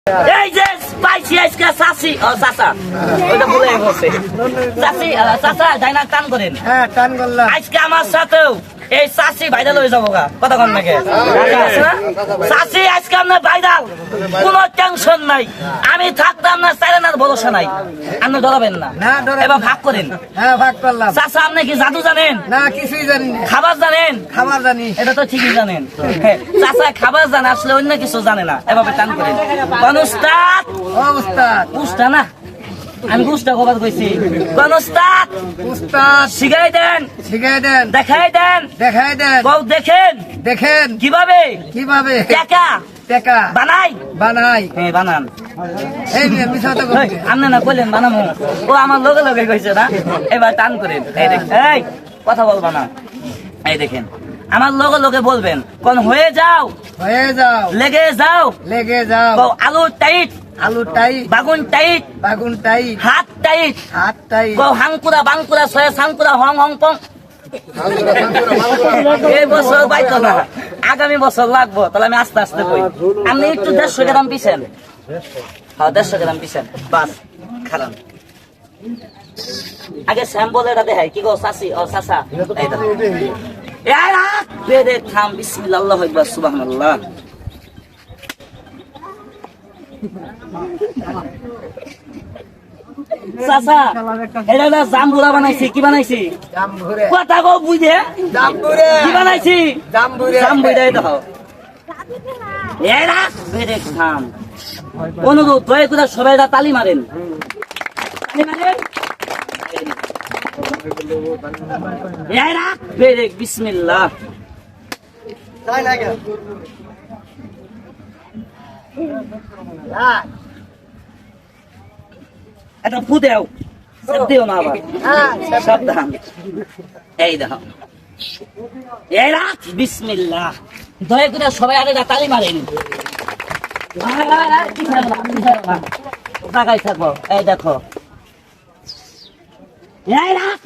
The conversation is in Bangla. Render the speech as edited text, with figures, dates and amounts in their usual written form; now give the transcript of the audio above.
এই যে পাইছি আজকে চাচি ও চাচা ওইটা বলে বসে চাচি চাচা ডাইনা টান করেন। হ্যাঁ টান করলাম। আজকে আমার সাথেও এই চাচি ভাইরাল হয়ে যাবো গা কতক্ষণ নাকি চাচি আজকে আপনার ভাইরাল, কোনো টেনশন নাই। আমি থাকতাম না চাইলেন ভরসা নাই, আপনি ডরাবেন না। এবার ভাগ করেন। হ্যাঁ ভাগ করলাম। চাচা আপনি কি জাদু জানেন? না কিছুই জানি না। খাবার জানেন? খাবার জানি। এটা তো ঠিকই জানেন। চাচা খাবার জানে, আসলে অন্য কিছু জানে না। এভাবে টান করেন। কোন উস্তাদ? উস্তাদ। উস্তাদ না, আমি গুষ্টা খবর কইছি। কোন উস্তাদ? উস্তাদ। শিখাই দেন, শিখাই দেন, দেখাই দেন, দেখাই দেন। বউ দেখেন দেখেন কিভাবে কিভাবে টাকা টাকা বানাই। বানাই। হ্যাঁ বানান। এই নিয়ে মিছা তো করছে। আপনি না কইলেন বানামো, ও আমার লগে লগে কইছে না। এবার টান করেন। এই দেখেন, এই কথা বলবা না। এই দেখেন আমার লগে লগে বলবেন কোন হয়ে যাও, হয়ে যাও, লেগে যাও, লেগে যাও। বউ আলু টাইট, আলু টাইট, বাগুন টাইট, বাগুন টাইট, হাত টাইট, হাত টাইট। বউ হাঙ্কুরা বাঙ্কুরা ছয় সাঙ্কুরা হং হং পং। এই বছর বাইতো না, আগামী বছর লাগবো। তাহলে আমি আস্তে আস্তে কই। আপনি একটু 150 গ্রাম পিছেন। হ্যাঁ 150 গ্রাম পিছেন, বাস খারাপ। আগে স্যাম্পল এটা দেখাই কি গো চাচি ও চাচা। এই দেখো এই রাখ বেদে থাম। বিসমিল্লাহ আল্লাহু আকবার সুবহানাল্লাহ। চাচা এটা না জাম্বুরা বানাইছি। কি বানাইছি? জাম্বুরে। কথা গো বুঝে জাম্বুরে। কি বানাইছি? জাম্বুরে। জাম্বুরাই দাও। এই রাখ বেদে থাম। অনুরোধ দয়া করে সবাই তালি মারেন, তালি মারেন। এই রাখ বেদে বিসমিল্লাহ। তাই লাগে। হ্যাঁ এটা ফুদেও সব দিও না আবার, হ্যাঁ সাবধান। এই দেখো এই রাখ বিসমিল্লাহ। দয়া করে সবাই আগে তালি মারেন। তাকাই থাকো। এই দেখো এই রাখ